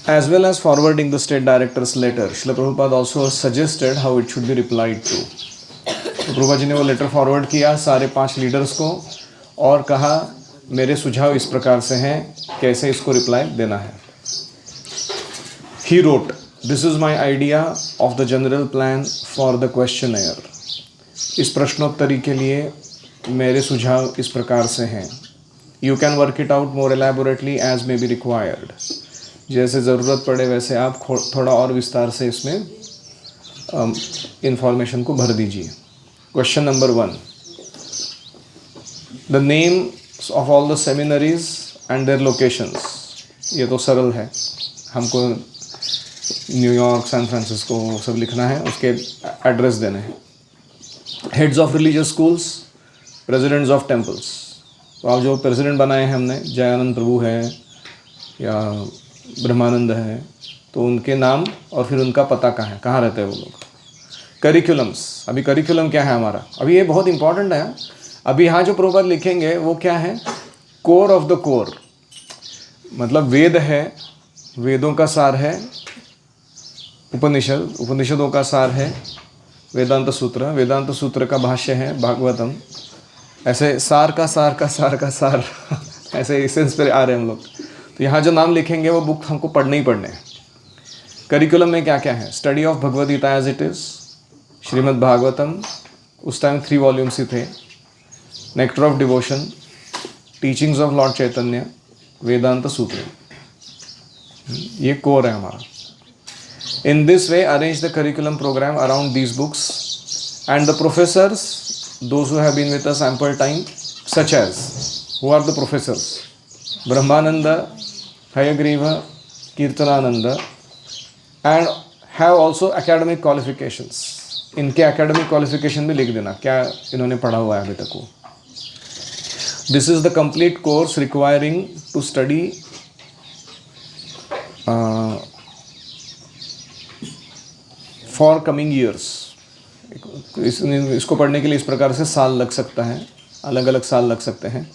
As well as forwarding the state director's letter, Srila Prabhupada also suggested how it should be replied to. तो प्रभुपाद जी ने वो letter forward किया सारे 5 leaders को और कहा मेरे सुझाव इस प्रकार से हैं, कैसे इसको रिप्लाई देना है. He wrote, "This is my idea of the general plan for the questionnaire." इस प्रश्नोत्तरी के लिए मेरे सुझाव इस प्रकार से हैं. You can work it out more elaborately as may be required. जैसे ज़रूरत पड़े वैसे आप थोड़ा और विस्तार से इसमें इंफॉर्मेशन को भर दीजिए. Question number 1. The names of all the seminaries and their locations. ये तो सरल है, हमको न्यूयॉर्क, सैन फ्रांसिस्को सब लिखना है, उसके एड्रेस देने हैं. Heads of religious schools, presidents of temples. तो आप जो प्रेसिडेंट बनाए हैं हमने, जयानंद प्रभु है या ब्रह्मानंद है, तो उनके नाम और फिर उनका पता कहाँ रहते हैं वो लोग. करिकुलम्स. अभी करिकुलम क्या है हमारा, अभी ये बहुत इंपॉर्टेंट है. अभी यहाँ जो प्रभुपाद लिखेंगे वो क्या है, कोर ऑफ द कोर. मतलब वेद है, वेदों का सार है. उपनिषद, उपनिषदों का सार है वेदांत सूत्र, वेदांत सूत्र का भाष्य है भागवतम. ऐसे सार का सार का सार का सार ऐसे एसेंस पे आ रहे हैं हम लोग. तो यहाँ जो नाम लिखेंगे वो बुक हमको पढ़ने ही पढ़ने हैं. करिकुलम में क्या क्या है, study of Bhagavad Gita as it is, Srimad Bhagavatam, उस टाइम 3 वॉल्यूम्स ही थे. Nectar of devotion, teachings of Lord Chaitanya, Vedanta Sutra. ये कोर है हमारा. In this way arrange the curriculum program around these books and the professors, those who have been with us ample time, such as, who are the professors, Brahmananda, Hayagriva, Kirtanananda, and have also academic qualifications. इनके academic qualification भी लिख देना, क्या इन्होंने पढ़ा हुआ है अभी तक वो. This is the complete course requiring to study for coming years. इसको पढ़ने के लिए इस प्रकार से साल लग सकता है, अलग अलग साल लग सकते हैं.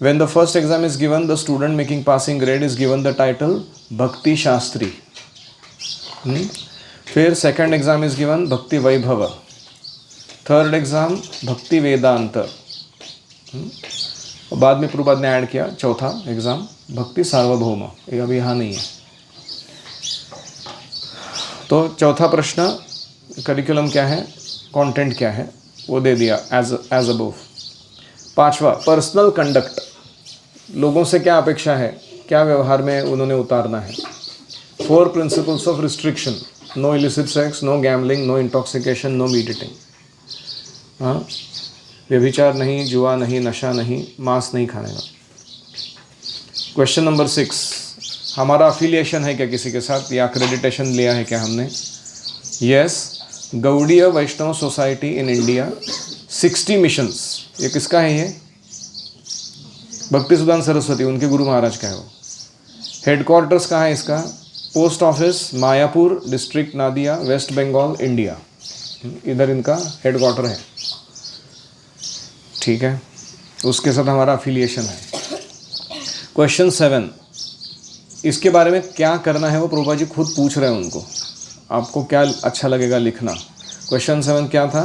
When the first exam is given, the student making passing grade is given the title Bhakti Shastri. फिर सेकंड एग्ज़ाम इज़ गिवन भक्ति वैभव. थर्ड एग्ज़ाम भक्ति वेदांत. और बाद में प्रभुपाद ने ऐड किया चौथा एग्ज़ाम भक्ति सार्वभौम. ये अभी यहाँ नहीं है. तो चौथा प्रश्न करिकुलम क्या है, कंटेंट क्या है, वो दे दिया एज अबव. पांचवा पर्सनल कंडक्ट. लोगों से क्या अपेक्षा है, क्या व्यवहार में उन्होंने उतारना है. 4 principles of restriction, no illicit sex, no gambling, no intoxication, no meat eating. हाँ, व्यभिचार नहीं, जुआ नहीं, नशा नहीं, मांस नहीं खाने का. क्वेश्चन नंबर 6, हमारा अफिलिएशन है क्या किसी के साथ, या क्रेडिटेशन लिया है क्या हमने. Yes, Gaudiya Vaishnava society in India, 60 missions. ये किसका है, ये भक्ति सुदान सरस्वती, उनके गुरु महाराज का है वो. हेडक्वार्टर्स कहाँ है इसका, post office Mayapur, district Nadia, West Bengal, India. इधर इनका हेडक्वार्टर है. ठीक है, उसके साथ हमारा अफिलिएशन है. क्वेश्चन 7, इसके बारे में क्या करना है वो प्रभुपाद जी खुद पूछ रहे हैं उनको, आपको क्या अच्छा लगेगा लिखना. क्वेश्चन 7 क्या था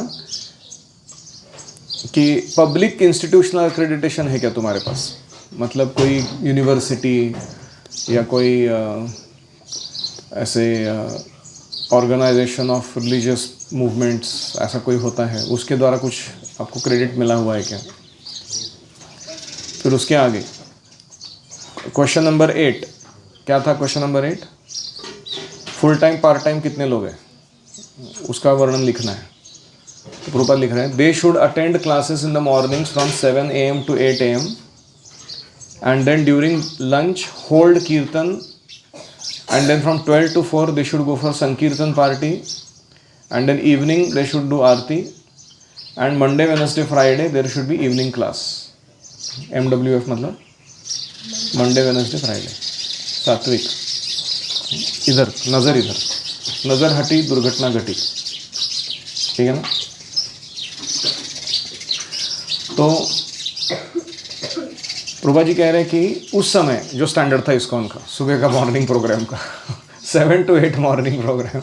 कि पब्लिक इंस्टीट्यूशनल एक्रेडिटेशन है क्या तुम्हारे पास, मतलब कोई यूनिवर्सिटी या कोई ऐसे ऑर्गेनाइजेशन ऑफ रिलीजियस मूवमेंट्स, ऐसा कोई होता है, उसके द्वारा कुछ आपको क्रेडिट मिला हुआ है क्या. फिर उसके आगे क्वेश्चन नंबर 8 क्या था. Question number 8, full time part time कितने लोग हैं, उसका वर्णन लिखना है. तो प्रभुपाद लिख रहे हैं, they should attend classes in the mornings from 7 AM to 8 AM and then during lunch hold kirtan, and then from 12 to 4 they should go for sankirtan party, and then evening they should do aarti, and Monday, Wednesday, Friday there should be evening class. MWF मतलब Monday, Wednesday, Friday. सात्विक. इधर नज़र हटी दुर्घटना घटी. ठीक है ना. तो प्रभा जी कह रहे हैं कि उस समय जो स्टैंडर्ड था इस्कॉन का, सुबह का मॉर्निंग प्रोग्राम का 7 to 8 मॉर्निंग प्रोग्राम,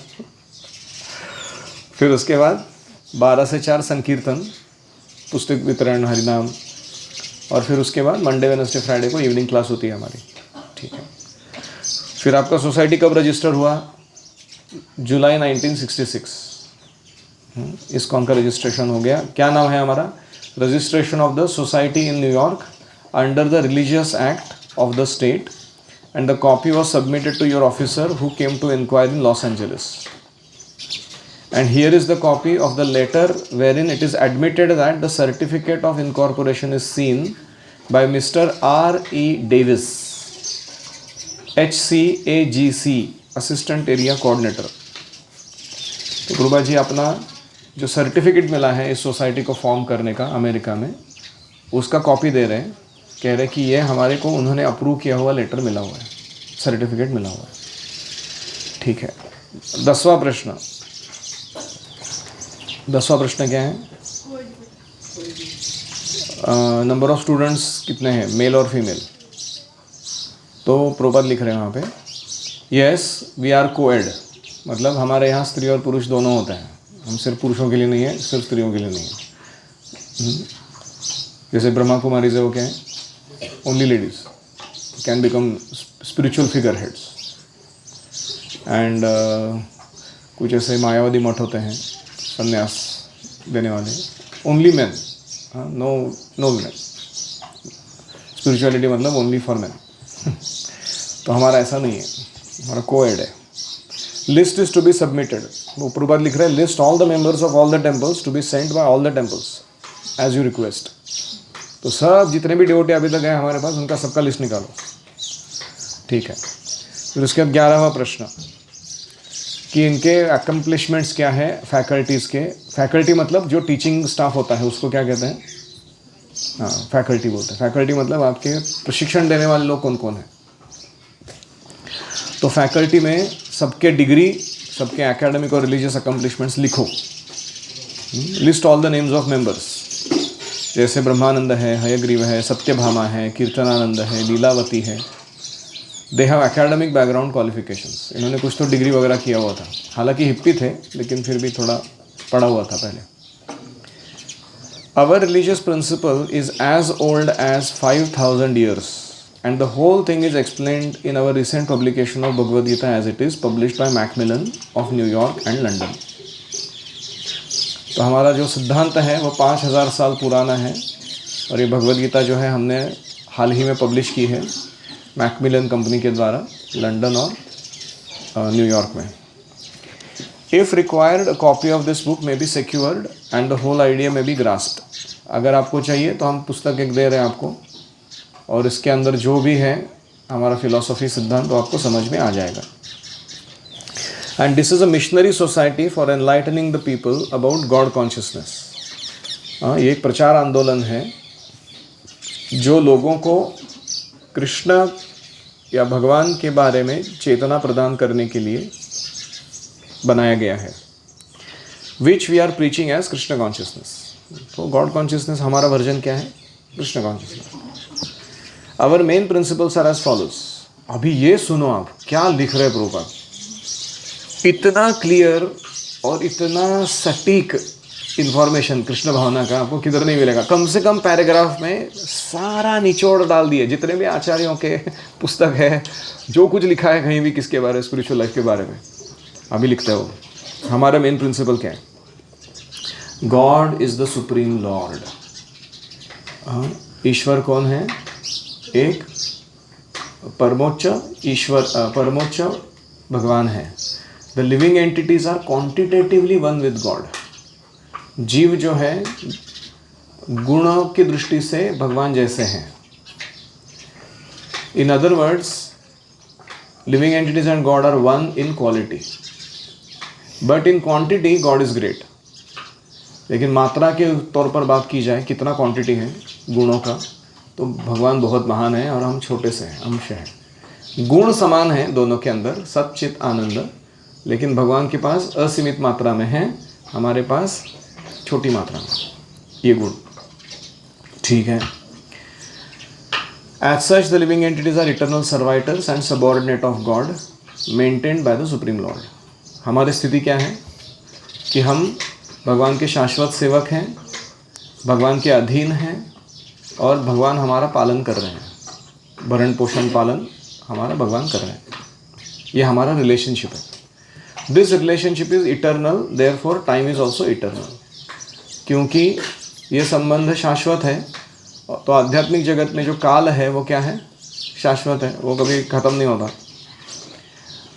फिर उसके बाद 12 से 4 संकीर्तन, पुस्तक वितरण, हरिनाम, और फिर उसके बाद मंडे वेडनेसडे फ्राइडे को इवनिंग क्लास होती है हमारी। ठीक है। फिर आपका सोसाइटी कब रजिस्टर हुआ? जुलाई 1966 इस्कॉन का रजिस्ट्रेशन हो गया। क्या नाम है हमारा? Registration of the society in New York under the religious act of the state, and the copy was submitted to your officer who came to inquire in Los Angeles. And here is the copy of the letter wherein it is admitted that the certificate of incorporation is seen by Mr. R.E. Davis, HCAGC, Assistant Area Coordinator। तो गुरुबा जी अपना जो certificate मिला है इस society को form करने का America में, उसका कॉपी दे रहे हैं, कह रहे हैं कि ये हमारे को उन्होंने अप्रूव किया हुआ लेटर मिला हुआ है, सर्टिफिकेट मिला हुआ है। ठीक है। 10वां प्रश्न क्या है? नंबर ऑफ स्टूडेंट्स कितने हैं, मेल और फीमेल? तो प्रोपर लिख रहे हैं वहाँ पे, यस वी आर कोएड, मतलब हमारे यहाँ स्त्री और पुरुष दोनों होते हैं, हम सिर्फ पुरुषों के लिए नहीं है, सिर्फ स्त्रियों के लिए नहीं है। जैसे ब्रह्मा कुमारी से वो क्या है, only ladies can become spiritual figure heads, and कुछ ऐसे मायावादी मठ होते हैं संन्यास देने वाले, only man, no women, spirituality मतलब ओनली फॉर मैन। तो हमारा ऐसा नहीं है, हमारा कोएड है। List is to be submitted, वो ऊपर बात लिख रहे हैं, list all the members of all the temples to be sent by all the temples as you request. तो सब जितने भी डिवोटी अभी तक हैं हमारे पास, उनका सबका लिस्ट निकालो। ठीक है। फिर उसके बाद 11वां प्रश्न कि इनके अकम्प्लिशमेंट्स क्या है फैकल्टीज़ के। फैकल्टी मतलब जो टीचिंग स्टाफ होता है उसको क्या कहते हैं? हाँ, फैकल्टी बोलते हैं। फैकल्टी मतलब आपके प्रशिक्षण देने वाले लोग कौन कौन हैं। तो फैकल्टी में सबके डिग्री, सबके एकेडमिक और रिलीजियस अकम्प्लिशमेंट्स लिखो। List all the names of members, जैसे ब्रह्मानंद है, हयग्रीव है, सत्यभामा है, कीर्तनानंद है, लीलावती है। They have academic background qualifications, इन्होंने कुछ तो डिग्री वगैरह किया हुआ था, हालांकि हिप्पी थे लेकिन फिर भी थोड़ा पढ़ा हुआ था पहले। Our religious principle is as old as 5,000 years and the whole thing is explained in our recent publication of Bhagavad Gita as it is published by Macmillan of New York and London। तो हमारा जो सिद्धांत है वो 5,000 साल पुराना है, और ये भगवद गीता जो है हमने हाल ही में पब्लिश की है मैकमिलन कंपनी के द्वारा, लंदन और न्यूयॉर्क में। If required, a copy of this book may be secured and the whole idea may be grasped। अगर आपको चाहिए तो हम पुस्तक एक दे रहे हैं आपको, और इसके अंदर जो भी है हमारा फिलॉसफी सिद्धांत तो आपको समझ में आ जाएगा। And this is a missionary society for enlightening the people about God consciousness। ये एक प्रचार आंदोलन है जो लोगों को कृष्ण या भगवान के बारे में चेतना प्रदान करने के लिए बनाया गया है। Which we are preaching as Krishna consciousness. तो गॉड कॉन्शियसनेस हमारा वर्जन क्या है? Krishna consciousness. Our main principles are as follows. अभी ये सुनो आप क्या लिख रहे प्रभुपाद, इतना क्लियर और इतना सटीक इन्फॉर्मेशन कृष्ण भावना का आपको किधर नहीं मिलेगा। कम से कम पैराग्राफ में सारा निचोड़ डाल दिए, जितने भी आचार्यों के पुस्तक है, जो कुछ लिखा है कहीं भी किसके बारे में, स्पिरिचुअल लाइफ के बारे में अभी लिखते हो। हमारा मेन प्रिंसिपल क्या है? God is the supreme Lord. ईश्वर कौन है? एक परमोच्च ईश्वर, परमोच्च भगवान है। The living entities are quantitatively one with God. जीव जो है गुणों की दृष्टि से भगवान जैसे हैं। In other words, living entities and God are one in quality, but in quantity God is great. लेकिन मात्रा के तौर पर बात की जाए कितना क्वांटिटी है गुणों का, तो भगवान बहुत महान है और हम छोटे से हैं, अंश हैं। गुण समान है दोनों के अंदर, सच्चित आनंद, लेकिन भगवान के पास असीमित मात्रा में है, हमारे पास छोटी मात्रा में ये गुण। ठीक है। As such, the living entities are eternal servitors and subordinate of God, maintained by the Supreme Lord. हमारी स्थिति क्या है कि हम भगवान के शाश्वत सेवक हैं, भगवान के अधीन हैं और भगवान हमारा पालन कर रहे हैं, भरण पोषण पालन हमारा भगवान कर रहे हैं. ये हमारा रिलेशनशिप है. This relationship is eternal, therefore time is also eternal. क्योंकि ये संबंध शाश्वत है, तो आध्यात्मिक जगत में जो काल है वो क्या है? शाश्वत है, वो कभी ख़त्म नहीं होता.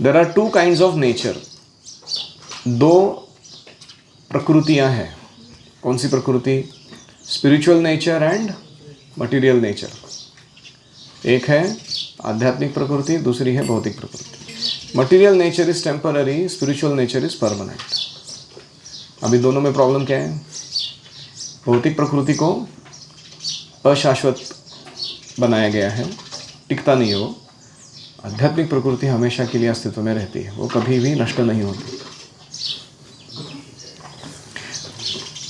There are two kinds of nature. दो प्रकृतियाँ हैं. कौन सी प्रकृति? Spiritual nature and material nature. एक है आध्यात्मिक प्रकृति, दूसरी है भौतिक प्रकृति. Material nature is temporary, spiritual nature is permanent. अभी दोनों में प्रॉब्लम क्या है? भौतिक प्रकृति को अशाश्वत बनाया गया है, टिकता नहीं है वो. आध्यात्मिक प्रकृति हमेशा के लिए अस्तित्व में रहती है, वो कभी भी नष्ट नहीं होती.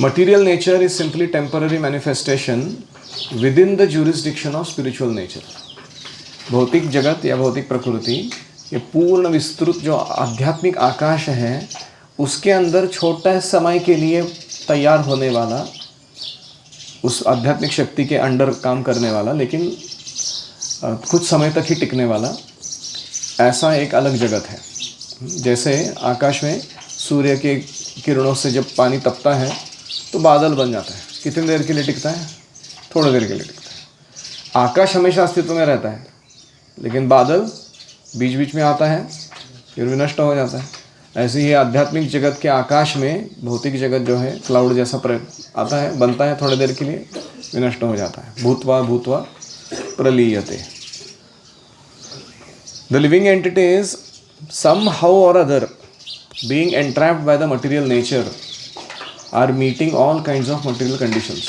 Material nature is simply temporary manifestation with in the jurisdiction of spiritual nature. भौतिक जगत या भौतिक प्रकृति ये पूर्ण विस्तृत जो आध्यात्मिक आकाश है उसके अंदर छोटा समय के लिए तैयार होने वाला, उस आध्यात्मिक शक्ति के अंडर काम करने वाला, लेकिन कुछ समय तक ही टिकने वाला, ऐसा एक अलग जगत है. जैसे आकाश में सूर्य के किरणों से जब पानी तपता है तो बादल बन जाता है. कितनी देर के लिए टिकता है? थोड़ी देर के लिए टिकता है. आकाश हमेशा अस्तित्व में रहता है, लेकिन बादल बीच बीच में आता है, फिर भी नष्ट हो जाता है. ऐसे ही आध्यात्मिक जगत के आकाश में भौतिक जगत जो है क्लाउड जैसा आता है, बनता है, थोड़ी देर के लिए विनष्ट हो जाता है. भूत्वा भूत्वा प्रलीयते. The living entities somehow or other being entrapped by the material nature are meeting all kinds of material conditions.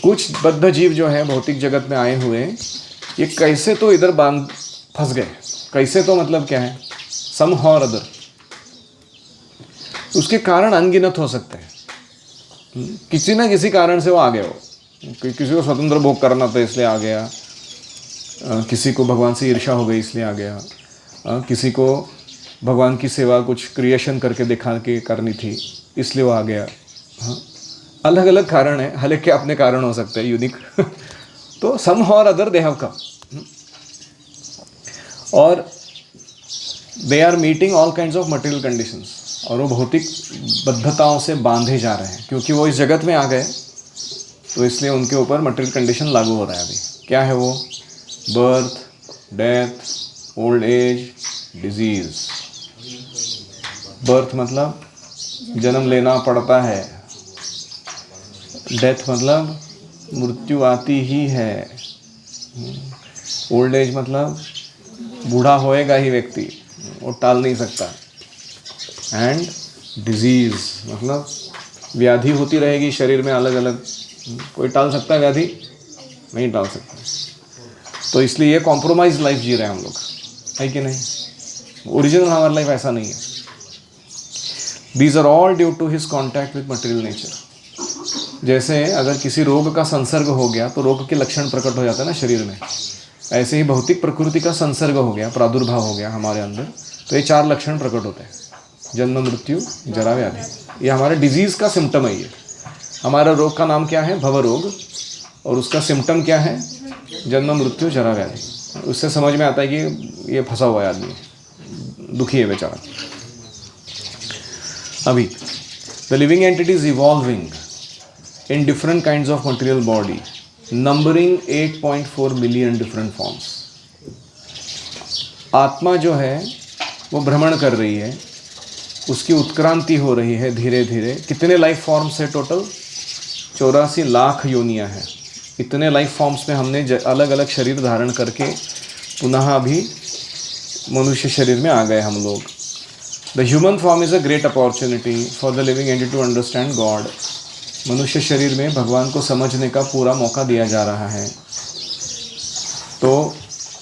कुछ बद्ध जीव जो है भौतिक जगत में आए हुए, ये कैसे तो इधर फंस गए. कैसे तो मतलब क्या है? somehow or other. उसके कारण अनगिनत हो सकते हैं. किसी ना किसी कारण से वो आ गए. हो किसी को स्वतंत्र भोग करना था इसलिए आ गया, किसी को भगवान से ईर्ष्या हो गई इसलिए आ गया, किसी को भगवान की सेवा कुछ क्रिएशन करके दिखा के करनी थी इसलिए वो आ गया. अलग अलग कारण है, हर एक के अपने कारण हो सकते हैं, यूनिक. तो somehow or other they have come. और they are meeting all kinds of material conditions. और वो भौतिक बद्धताओं से बांधे जा रहे हैं, क्योंकि वो इस जगत में आ गए तो इसलिए उनके ऊपर मटेरियल कंडीशन लागू हो रहा है. अभी क्या है वो? Birth, death, old age, disease. Birth मतलब जन्म लेना पड़ता है, डेथ मतलब मृत्यु आती ही है, ओल्ड एज मतलब बूढ़ा होएगा ही व्यक्ति, वो टाल नहीं सकता, एंड डिजीज मतलब व्याधि होती रहेगी शरीर में अलग अलग. कोई टाल सकता है व्याधि? नहीं टाल सकता. तो इसलिए ये कॉम्प्रोमाइज लाइफ जी रहे हैं हम लोग, है कि नहीं? ओरिजिनल हमारी लाइफ ऐसा नहीं है. These are all due to his contact with material nature. जैसे अगर किसी रोग का संसर्ग हो गया तो रोग के लक्षण प्रकट हो जाता है ना शरीर में, ऐसे ही भौतिक प्रकृति का संसर्ग हो गया, प्रादुर्भाव हो गया हमारे अंदर, तो ये 4 लक्षण प्रकट होते हैं: जन्म, मृत्यु, जरा, व्याधि. ये हमारे डिजीज़ का सिम्टम है. ये हमारा रोग का नाम क्या है? भव रोग. और उसका सिम्टम क्या है? जन्म, मृत्यु, जरा, व्याधि. उससे समझ में आता है कि ये फंसा हुआ है आदमी, दुखी है बेचारा. अभी the living entity is evolving in different kinds of material body, numbering 8.4 million different forms. आत्मा जो है वो भ्रमण कर रही है, उसकी उत्क्रांति हो रही है धीरे धीरे. कितने लाइफ फॉर्म्स है टोटल? 84 लाख योनियाँ हैं. इतने लाइफ फॉर्म्स में हमने अलग अलग शरीर धारण करके पुनः अभी मनुष्य शरीर में आ गए हम लोग. The human form is a great opportunity for the living entity to understand God. मनुष्य शरीर में भगवान को समझने का पूरा मौका दिया जा रहा है. तो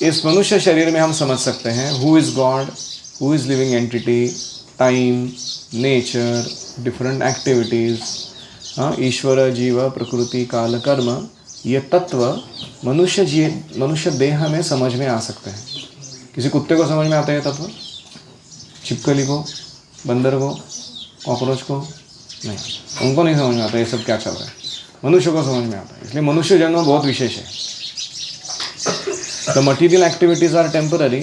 इस मनुष्य शरीर में हम समझ सकते हैं who is God, who is living entity, time, nature, different activities, ईश्वर, जीव, प्रकृति, काल, कर्म, ये तत्व मनुष्य देह में समझ में आ सकते हैं। किसी कुत्ते को समझ में आता है ये तत्व? छिपकली को, बंदर को, कॉकरोच को नहीं, उनको नहीं समझ में आता ये सब क्या चल रहा है। मनुष्य को समझ में आता है, इसलिए मनुष्य जन्म बहुत विशेष है। The material activities are temporary,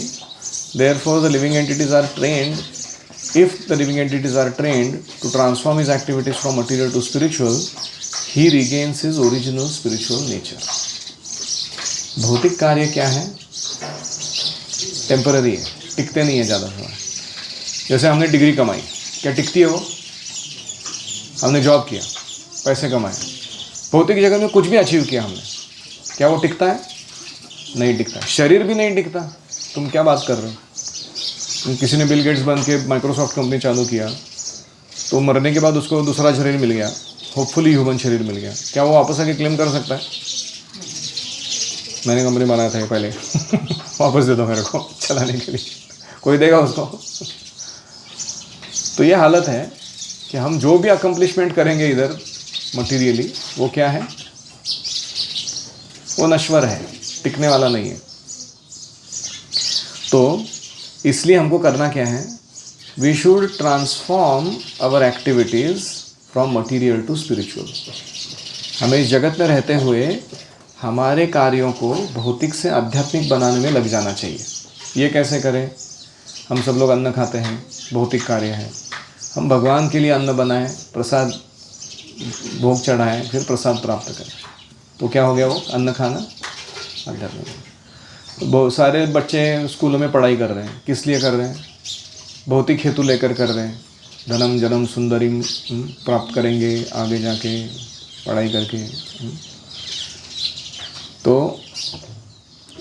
therefore the living entities are trained. If the living entities are trained to transform his activities from material to spiritual, he regains his original spiritual nature. भौतिक कार्य क्या है? Temporary है, टिकते नहीं है ज़्यादा समय। जैसे हमने डिग्री कमाई, क्या टिकती है वो? हमने जॉब किया, पैसे कमाए, भौतिक जगत में कुछ भी अचीव किया हमने, क्या वो टिकता है? नहीं टिकता। शरीर भी नहीं टिकता। तुम क्या बात कर रहे हो? किसी ने बिल गेट्स बन के माइक्रोसॉफ्ट कंपनी चालू किया, तो मरने के बाद उसको दूसरा शरीर मिल गया, होपफुली ह्यूमन शरीर मिल गया, क्या वो वापस आके क्लेम कर सकता है? मैंने कंपनी बनाया था ये पहले वापस दे दो मेरे को चलाने के लिए, कोई देगा उसको? तो ये हालत है कि हम जो भी अकम्प्लिशमेंट करेंगे इधर मटीरियली, वो क्या है? वो नश्वर है, टिकने वाला नहीं है। तो इसलिए हमको करना क्या है? We should transform our activities from material to spiritual. हमें इस जगत में रहते हुए हमारे कार्यों को भौतिक से आध्यात्मिक बनाने में लग जाना चाहिए। ये कैसे करें? हम सब लोग अन्न खाते हैं, भौतिक कार्य है। हम भगवान के लिए अन्न बनाएं, प्रसाद भोग चढ़ाएं, फिर प्रसाद प्राप्त करें, तो क्या हो गया वो? अन्न खाना आध्यात्मिक। बहुत सारे बच्चे स्कूलों में पढ़ाई कर रहे हैं, किस लिए कर रहे हैं? भौतिक हेतु लेकर कर रहे हैं। धनम जन्म सुंदरी प्राप्त करेंगे आगे जाके पढ़ाई करके। तो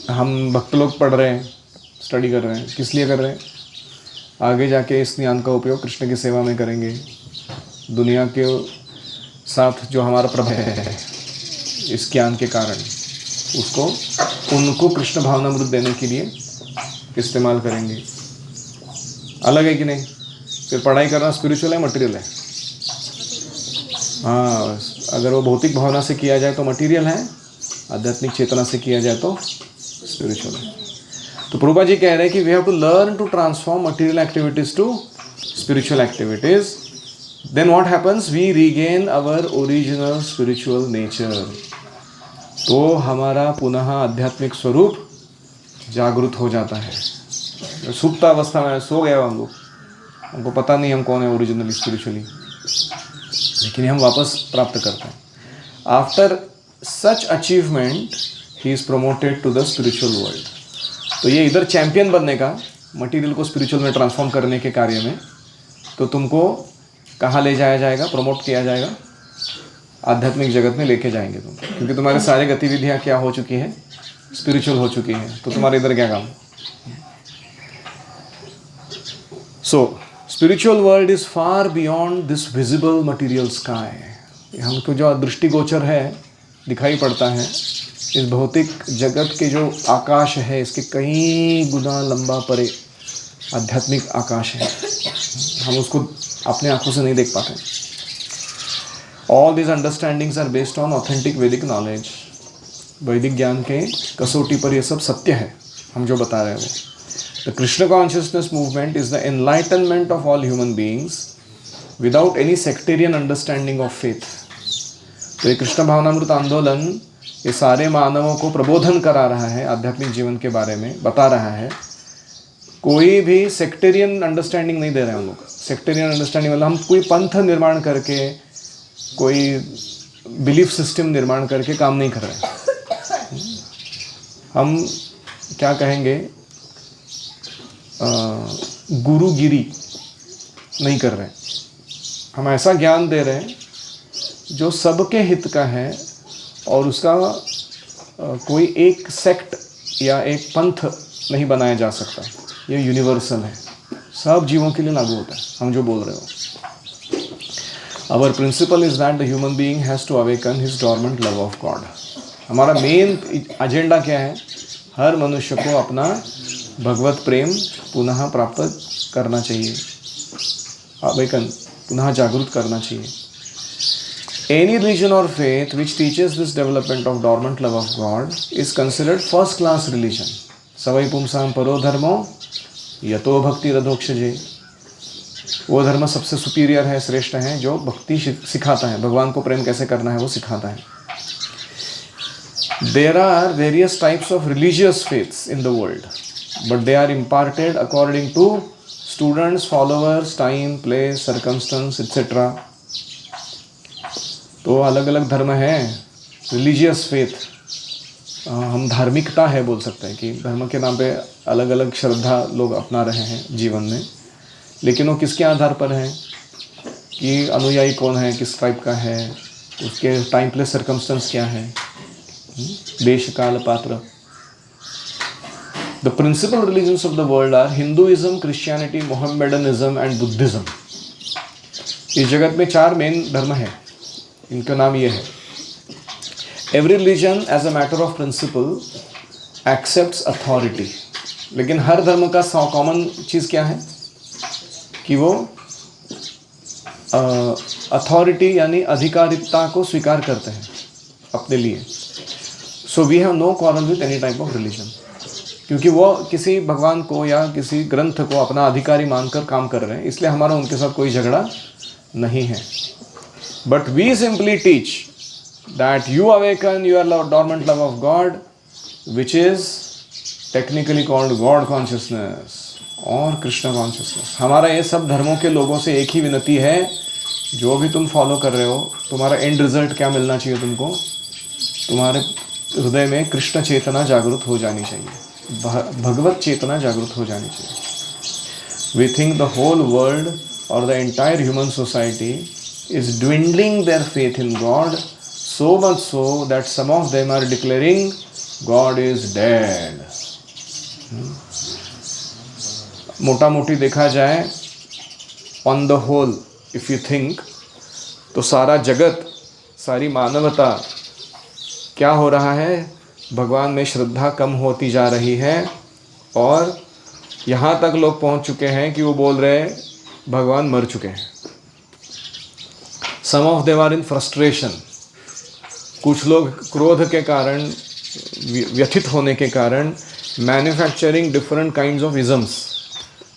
हम भक्त लोग पढ़ रहे हैं, स्टडी कर रहे हैं, किस लिए कर रहे हैं? आगे जाके इस ज्ञान का उपयोग कृष्ण की सेवा में करेंगे। दुनिया के साथ जो हमारा प्रभेद है इस ज्ञान के कारण, उसको उनको कृष्ण भावनामृत देने के लिए इस्तेमाल करेंगे। अलग है कि नहीं? फिर पढ़ाई करना स्पिरिचुअल है, मटेरियल है? हाँ, अगर वो भौतिक भावना से किया जाए तो मटेरियल है, आध्यात्मिक चेतना से किया जाए तो स्पिरिचुअल है। तो प्रभुपाद जी कह रहे हैं कि we have to learn to transform material activities to spiritual activities. Then what happens? We regain our original spiritual nature. तो हमारा पुनः आध्यात्मिक स्वरूप जागृत हो जाता है। सुप्त अवस्था में सो गया हम लोग, हमको पता नहीं हम कौन है ओरिजिनली स्पिरिचुअली, लेकिन हम वापस प्राप्त करते हैं। After such achievement he is promoted to the spiritual world. तो ये इधर चैंपियन बनने का, मटेरियल को स्पिरिचुअल में ट्रांसफॉर्म करने के कार्य में, तो तुमको कहाँ ले जाया जाएगा? प्रमोट किया जाएगा, आध्यात्मिक जगत में लेके जाएंगे तुम, क्योंकि तुम्हारे सारे गतिविधियाँ क्या हो चुकी हैं? स्पिरिचुअल हो चुकी हैं। तो तुम्हारे इधर क्या काम? सो spiritual world is far beyond this visible material sky. हमको जो दृष्टिगोचर है, दिखाई पड़ता है, इस भौतिक जगत के जो आकाश है, इसके कई गुना लंबा परे आध्यात्मिक आकाश है। हम उसको अपने आंखों से नहीं देख पाते। All these understandings are based on authentic Vedic knowledge. वैदिक ज्ञान के कसौटी पर ये सब सत्य है, हम जो बता रहे हैं वो। The Krishna consciousness movement is the enlightenment of all human beings without any sectarian understanding of faith. तो ये कृष्ण भावनामृत आंदोलन ये सारे मानवों को प्रबोधन करा रहा है, आध्यात्मिक जीवन के बारे में बता रहा है। कोई भी सेक्टेरियन अंडरस्टैंडिंग नहीं दे रहे हैं हम लोग। सेक्टेरियन अंडरस्टैंडिंग मतलब हम कोई पंथ निर्माण करके, कोई बिलीफ सिस्टम निर्माण करके काम नहीं कर रहे हैं। हम क्या कहेंगे, गुरुगिरी नहीं कर रहे हैं। हम ऐसा ज्ञान दे रहे हैं जो सबके हित का है, और उसका कोई एक सेक्ट या एक पंथ नहीं बनाया जा सकता। ये यूनिवर्सल है, सब जीवों के लिए लागू होता है हम जो बोल रहे हो। Our principle is that the human being has to awaken his dormant love of God. हमारा मेन एजेंडा क्या है? हर मनुष्य को अपना भगवत प्रेम पुनः प्राप्त करना चाहिए, अवेकन पुनः जागृत करना चाहिए। Any religion or faith which teaches this development of dormant love of God is considered first class religion. Savai pumsam paro dharmo yato bhakti radhokshje. वो धर्म सबसे सुपीरियर है, श्रेष्ठ है, जो भक्ति सिखाता है, भगवान को प्रेम कैसे करना है वो सिखाता है. There are various types of religious faiths in the world, but they are imparted according to students, followers, time, place, circumstance, etc. तो अलग अलग धर्म हैं, रिलीजियस फेथ, हम धार्मिकता है बोल सकते हैं कि धर्म के नाम पे अलग अलग श्रद्धा लोग अपना रहे हैं जीवन में, लेकिन वो किसके आधार पर हैं कि अनुयायी कौन है, किस टाइप का है, उसके टाइम प्लेस सर्कमस्टेंस क्या है, देश काल पात्र. The principle religions of the world are Hinduism, Christianity, Mohammedanism and Buddhism. इस जगत में 4 मेन धर्म हैं, इनका नाम ये है. Every religion as a matter of principle accepts authority. लेकिन हर धर्म का कॉमन चीज़ क्या है कि वो अथॉरिटी यानी आधिकारिकता को स्वीकार करते हैं अपने लिए. So we have no quarrel with any type of religion, क्योंकि वो किसी भगवान को या किसी ग्रंथ को अपना अधिकारी मानकर काम कर रहे हैं, इसलिए हमारा उनके साथ कोई झगड़ा नहीं है. But we simply teach that you awaken your dormant love of God, which is technically called God consciousness और कृष्ण कॉन्शियसनेस. हमारा ये सब धर्मों के लोगों से एक ही विनती है, जो भी तुम फॉलो कर रहे हो, तुम्हारा एंड रिजल्ट क्या मिलना चाहिए तुमको, तुम्हारे हृदय में कृष्ण चेतना जागृत हो जानी चाहिए, भगवत चेतना जागृत हो जानी चाहिए. We think the whole world or the entire human society is dwindling their faith in God, so much so that some of them are declaring God is dead. मोटा मोटी देखा जाए, on the whole if you think, तो सारा जगत, सारी मानवता क्या हो रहा है, भगवान में श्रद्धा कम होती जा रही है, और यहाँ तक लोग पहुँच चुके हैं कि वो बोल रहे हैं भगवान मर चुके हैं. Some of them are in frustration. कुछ लोग क्रोध के कारण, व्यथित होने के कारण manufacturing different kinds of isms,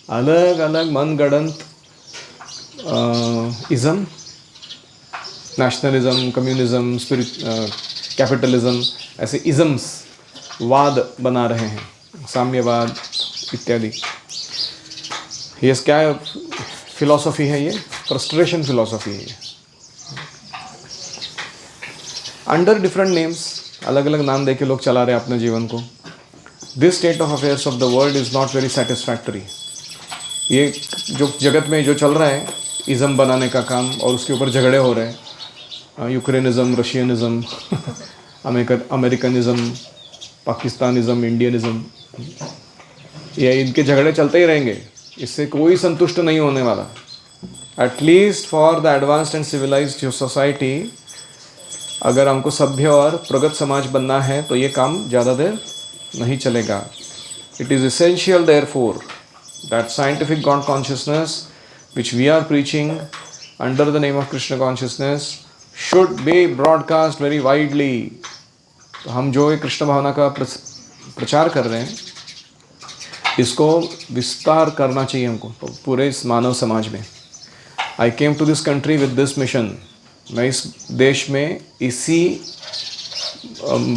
अलग अलग मनगढ़ंत इज़म, नेशनलिज्म, कम्युनिज्म, कैपिटलिज्म, ऐसे इज़म्स, वाद बना रहे हैं, साम्यवाद इत्यादि. ये क्या फिलॉसफी है, ये फ्रस्ट्रेशन फिलॉसफी है. अंडर डिफरेंट नेम्स, अलग अलग नाम देके लोग चला रहे हैं अपने जीवन को. This state of affairs of the world is not very satisfactory. ये जो जगत में जो चल रहा है, इज़म बनाने का काम, और उसके ऊपर झगड़े हो रहे हैं, यूक्रेनिज़म, रशियनिज़म, अमेरिकनिज़म, पाकिस्तानिज़म, इंडियनिज़म, ये इनके झगड़े चलते ही रहेंगे, इससे कोई संतुष्ट नहीं होने वाला. At least for the advanced and civilised society, अगर हमको सभ्य और प्रगत समाज बनना है तो ये काम ज़्यादा देर नहीं चलेगा. It is essential therefore that scientific God consciousness which we are preaching under the name of Krishna consciousness should be broadcast very widely. तो हम जो एक कृष्ण भावना का प्रचार कर रहे हैं, इसको विस्तार करना चाहिए हमको पूरे इस मानव समाज में. I came to this country with this mission. मैं इस देश में इसी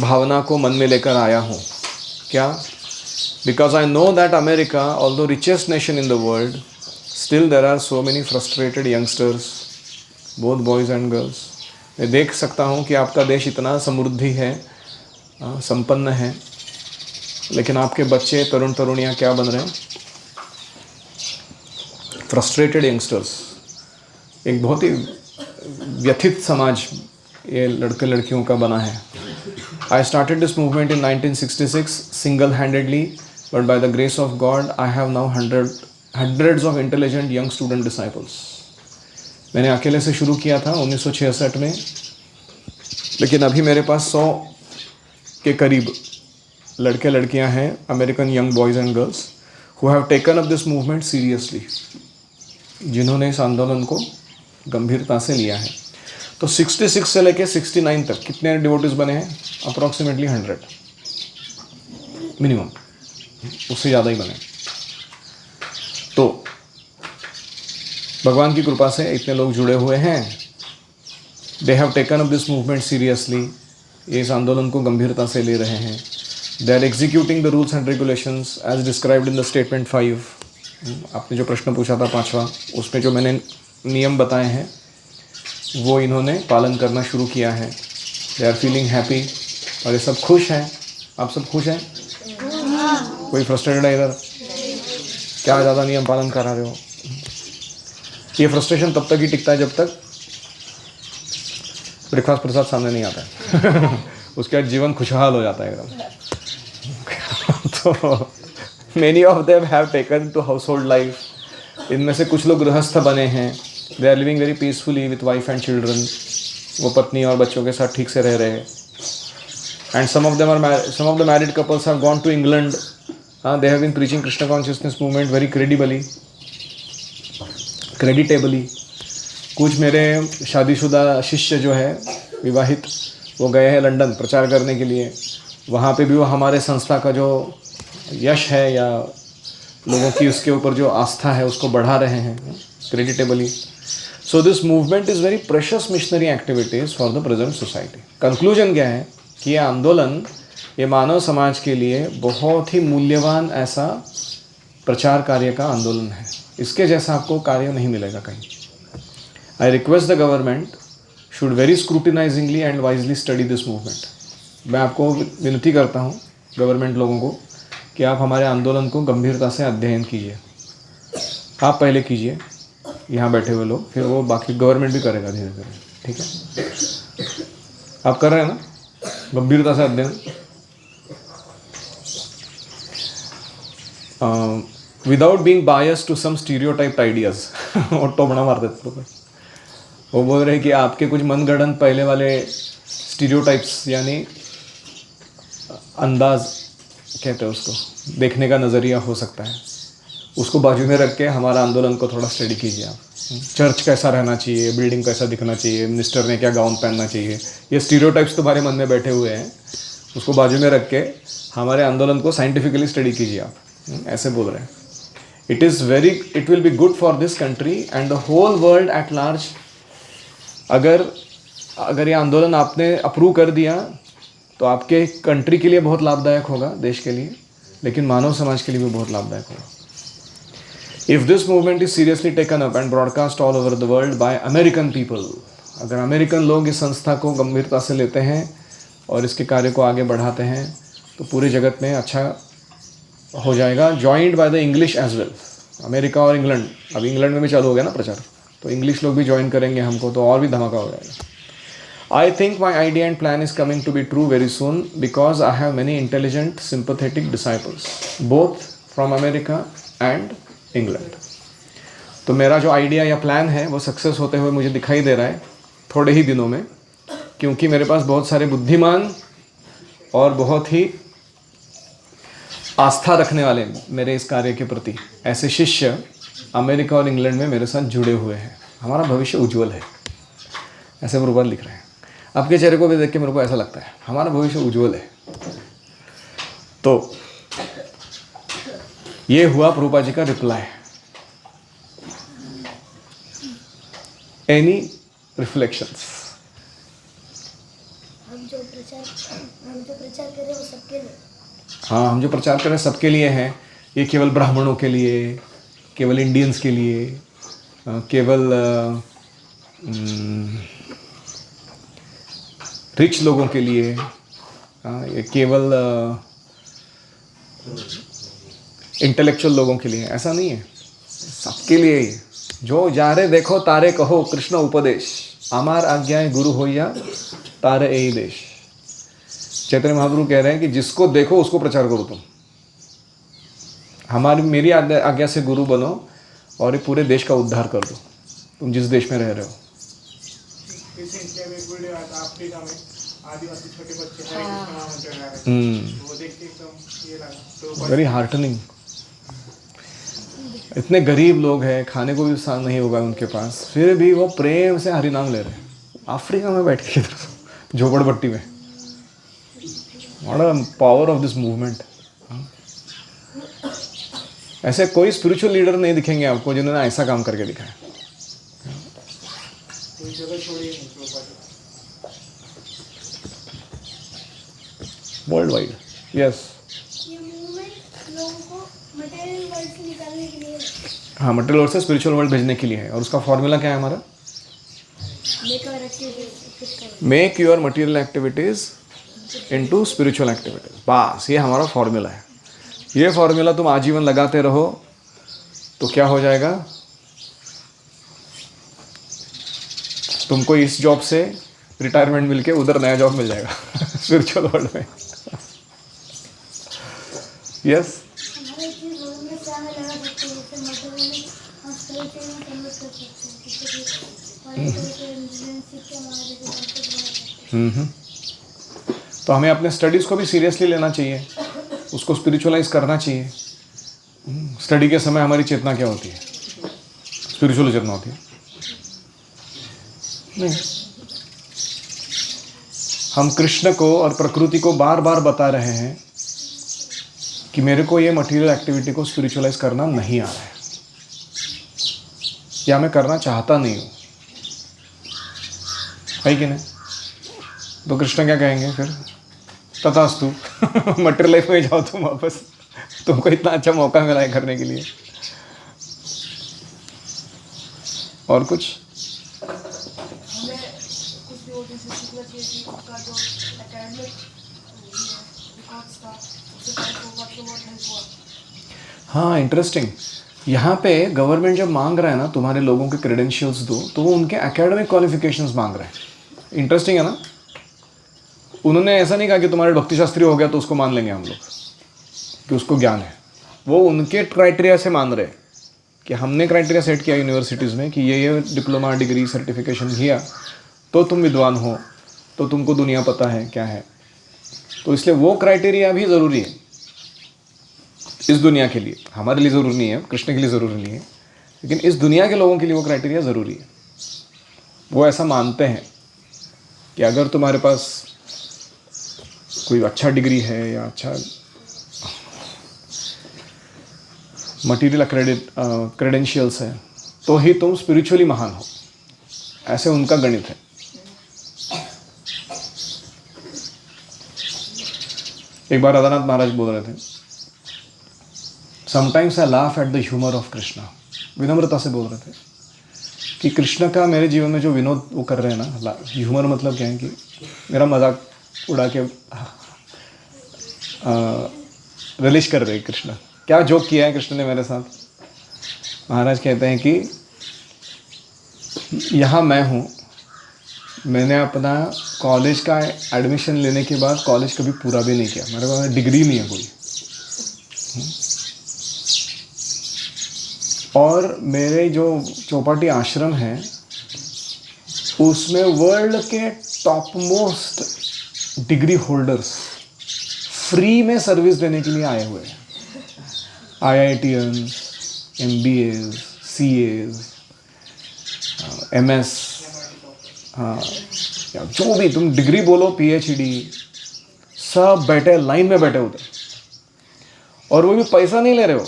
भावना को मन में लेकर आया हूँ. क्या? Because I know that America, although richest nation in the world, still there are so many frustrated youngsters, both boys and girls. मैं देख सकता हूँ कि आपका देश इतना समृद्धि है, संपन्न है, लेकिन आपके बच्चे, तरुण तरुणियाँ क्या बन रहे हैं? Frustrated youngsters. एक बहुत ही व्यथित समाज ये लड़के लड़कियों का बना है. I started this movement in 1966 single-handedly, but by the grace of God, I have now hundreds of intelligent young student disciples. मैंने अकेले से शुरू किया था 1966 में, लेकिन अभी मेरे पास 100 के करीब लड़के लड़कियां हैं, American young boys and girls, who have taken up this movement seriously, जिन्होंने इस आंदोलन को गंभीरता से लिया है. तो 66 से लेके 69 तक कितने डिवोटीज बने हैं? अप्रॉक्सीमेटली 100 मिनिमम, उससे ज़्यादा ही बने। तो भगवान की कृपा से इतने लोग जुड़े हुए हैं। They have taken up this movement seriously, ये इस आंदोलन को गंभीरता से ले रहे हैं। They are executing the rules and regulations as described in the statement 5। आपने जो प्रश्न पूछा था 5वां, उसमें जो मैंने नियम बताए हैं वो इन्होंने पालन करना शुरू किया है। दे आर फीलिंग हैप्पी, और ये सब खुश हैं। आप सब खुश हैं? कोई फ्रस्ट्रेटेड है इधर? क्या ज़्यादा नियम पालन करा रहे हो? ये फ्रस्ट्रेशन तब तक ही टिकता है जब तक ब्रेकफास्ट प्रसाद सामने नहीं आता है उसके बाद जीवन खुशहाल हो जाता है एकदम। तो many of them have taken to household life. इनमें से कुछ लोग गृहस्थ बने हैं। They are living very peacefully with wife and children. वो पत्नी और बच्चों के साथ ठीक से रह रहे हैं। And some of the married couples have gone to England. They have been preaching Krishna consciousness movement very creditably. कुछ मेरे शादीशुदा शिष्य जो है विवाहित, वो गए हैं लंदन प्रचार करने के लिए। वहाँ पे भी वो हमारे संस्था का जो यश है या लोगों की उसके ऊपर जो आस्था है उसको बढ़ा रहे हैं creditably. So this movement is very precious missionary activities for the present society. Conclusion क्या है कि ये आंदोलन, ये मानव समाज के लिए बहुत ही मूल्यवान ऐसा प्रचार कार्य का आंदोलन है। इसके जैसा आपको कार्य नहीं मिलेगा कहीं। I request the government should very scrutinizingly and wisely study this movement. मैं आपको विनती करता हूँ गवर्नमेंट लोगों को कि आप हमारे आंदोलन को गंभीरता से अध्ययन कीजिए। आप पहले कीजिए, यहाँ बैठे हुए लोग, फिर वो बाकी गवर्नमेंट भी करेगा धीरे धीरे। ठीक है? आप कर रहे हैं ना गंभीरता से अध्ययन? Without being biased to some stereotyped ideas और टोपना मार देते लोग। वो बोल रहे हैं कि आपके कुछ मनगढ़ंत पहले वाले स्टीरियोटाइप्स यानी अंदाज कहते हैं उसको, देखने का नज़रिया हो सकता है, उसको बाजू में रख के हमारा आंदोलन को थोड़ा स्टडी कीजिए आप। चर्च कैसा रहना चाहिए, बिल्डिंग कैसा दिखना चाहिए, मिनिस्टर ने क्या गाउन पहनना चाहिए, ये स्टीरियोटाइप्स तुम्हारे मन में बैठे हुए हैं, उसको बाजू में रख के हमारे आंदोलन को साइंटिफिकली स्टडी कीजिए आप। ऐसे बोल रहे हैं। It will be good for this country and the whole world at large. अगर ये आंदोलन आपने अप्रूव कर दिया तो आपके कंट्री के लिए बहुत लाभदायक होगा, देश के लिए, लेकिन मानव समाज के लिए भी बहुत लाभदायक होगा। If this movement is seriously taken up and broadcast all over the world by American people, अगर अमेरिकन लोग इस संस्था को गंभीरता से लेते हैं और इसके कार्य को आगे बढ़ाते हैं तो पूरे जगत में अच्छा हो जाएगा। Joined by the English as well. America और इंग्लैंड, अब इंग्लैंड में भी चालू हो गया ना प्रचार, तो इंग्लिश लोग भी ज्वाइन करेंगे हमको, तो और भी धमाका हो जाएगा। I think my idea and plan is coming to be true very soon because I have many intelligent, sympathetic disciples, both from America and England. तो मेरा जो आइडिया या प्लान है वो सक्सेस होते हुए मुझे दिखाई दे रहा है थोड़े ही दिनों में, क्योंकि मेरे पास बहुत सारे बुद्धिमान और बहुत ही आस्था रखने वाले मेरे इस कार्य के प्रति ऐसे शिष्य अमेरिका और इंग्लैंड में मेरे साथ जुड़े हुए हैं। हमारा भविष्य उज्जवल है, ऐसे प्रभुपाद लिख रहे हैं। आपके चेहरे को भी देख के मेरे को ऐसा लगता है हमारा भविष्य उज्जवल है। तो ये हुआ प्रभुपाद जी का रिप्लाई। Any reflections? हम जो प्रचार कर रहे हैं वो सबके लिए। हाँ, हम जो प्रचार कर रहे हैं सबके लिए है। ये केवल ब्राह्मणों के लिए, केवल इंडियंस के लिए, केवल रिच लोगों के लिए, ये केवल इंटेलेक्चुअल लोगों के लिए, ऐसा नहीं है, सबके लिए ही। जो जारे देखो तारे कहो कृष्ण उपदेश, आमार आज्ञाएं गुरु होइया तारे यही देश। चैतन्य महाप्रभु कह रहे हैं कि जिसको देखो उसको प्रचार करो तुम, मेरी आज्ञा से गुरु बनो और ये पूरे देश का उद्धार कर दो, तुम जिस देश में रह रहे हो। अफ्रीका में आदिवासी छोटे बच्चे हरे कृष्ण मंत्र गा रहे हैं, वो देख के एकदम ये लगा, वेरी हार्टनिंग। इतने गरीब लोग हैं, खाने को भी नहीं होगा उनके पास, फिर भी वो प्रेम से हरि नाम ले रहे हैं। अफ्रीका में बैठ के झोपड़पट्टी में। What a power of this movement. ऐसे कोई स्पिरिचुअल लीडर नहीं दिखेंगे आपको जिन्होंने ऐसा काम करके दिखाया। कोई जगह छोड़ी नहीं प्रभुपाद। World wide. यस। ये मूवमेंट लोगों को मटेरियल वर्ल्ड से निकालने के लिए हाँ, मटेरियल वर्ल्ड से स्पिरिचुअल वर्ल्ड भेजने के लिए है। और उसका फॉर्मूला क्या है हमारा? Make your material activities into spiritual activities. बस ये हमारा फॉर्मूला है। ये फॉर्मूला तुम आजीवन लगाते रहो तो क्या हो जाएगा? तुमको इस जॉब से रिटायरमेंट मिलके उधर नया जॉब मिल जाएगा स्पिरिचुअल वर्ल्ड में। यस। हमारे चीज वर्ल्ड में क्या लगा सकते हैं, जैसे मटेरियल में हम स्पिरिचुअल में कन्वर्ट कर सकते हैं, जैसे कि इंजीनियरिंग सीख के हमारे जैसे डॉक्टर बना सकते हैं। तो हमें अपने स्टडीज़ को भी सीरियसली लेना चाहिए, उसको स्पिरिचुअलाइज करना चाहिए। स्टडी के समय हमारी चेतना क्या होती है? स्पिरिचुअल चेतना होती है। नहीं, हम कृष्ण को और प्रकृति को बार बार बता रहे हैं कि मेरे को ये मटेरियल एक्टिविटी को स्पिरिचुअलाइज करना नहीं आ रहा है या मैं करना चाहता नहीं हूँ, है कि नहीं? तो कृष्ण क्या कहेंगे फिर? तथास्तु मटेरियल लाइफ में जाओ तुम वापस, तुमको इतना अच्छा मौका मिला है करने के लिए। और कुछ हमें कुछ भी और जैसे सीखना चाहिए कि उसका जो एकेडमिक रिकॉर्ड्स था उससे बहुत हेल्प हुआ। हाँ, इंटरेस्टिंग। यहाँ पे गवर्नमेंट जब मांग रहा है ना तुम्हारे लोगों के क्रेडेंशियल्स दो, तो वो उनके एकेडमिक क्वालिफिकेशंस मांग रहे हैं। इंटरेस्टिंग है ना? उन्होंने ऐसा नहीं कहा कि तुम्हारे भक्ति शास्त्री हो गया तो उसको मान लेंगे हम लोग कि उसको ज्ञान है। वो उनके क्राइटेरिया से मान रहे कि हमने क्राइटेरिया सेट किया यूनिवर्सिटीज़ में कि ये डिप्लोमा डिग्री सर्टिफिकेशन किया तो तुम विद्वान हो, तो तुमको दुनिया पता है क्या है। तो इसलिए वो क्राइटेरिया भी ज़रूरी है इस दुनिया के लिए। हमारे लिए ज़रूरी नहीं है, कृष्ण के लिए ज़रूरी नहीं है, लेकिन इस दुनिया के लोगों के लिए वो क्राइटेरिया ज़रूरी है। वो ऐसा मानते हैं कि अगर तुम्हारे पास कोई अच्छा डिग्री है या अच्छा मटेरियल क्रेडेंशियल्स है तो ही तुम स्पिरिचुअली महान हो, ऐसे उनका गणित है। एक बार राधानाथ महाराज बोल रहे थे, sometimes I laugh at the humour of Krishna. विनम्रता से बोल रहे थे कि कृष्ण का मेरे जीवन में जो विनोद वो कर रहे हैं ना, ह्यूमर मतलब क्या है कि मेरा मजाक उड़ा के रिलीज कर रहे हैं कृष्ण। क्या जोक किया है कृष्ण ने मेरे साथ? महाराज कहते हैं कि यहाँ मैं हूँ, मैंने अपना कॉलेज का एडमिशन लेने के बाद कॉलेज कभी पूरा भी नहीं किया, मेरे पास डिग्री नहीं है कोई, और मेरे जो चौपाटी आश्रम है उसमें वर्ल्ड के top most degree holders free में सर्विस देने के लिए आए हुए हैं। IITians, MBAs, CAs, MS, हाँ, या जो भी तुम डिग्री बोलो, PhD, सब बैठे लाइन में बैठे उधर, और वो भी पैसा नहीं ले रहे हो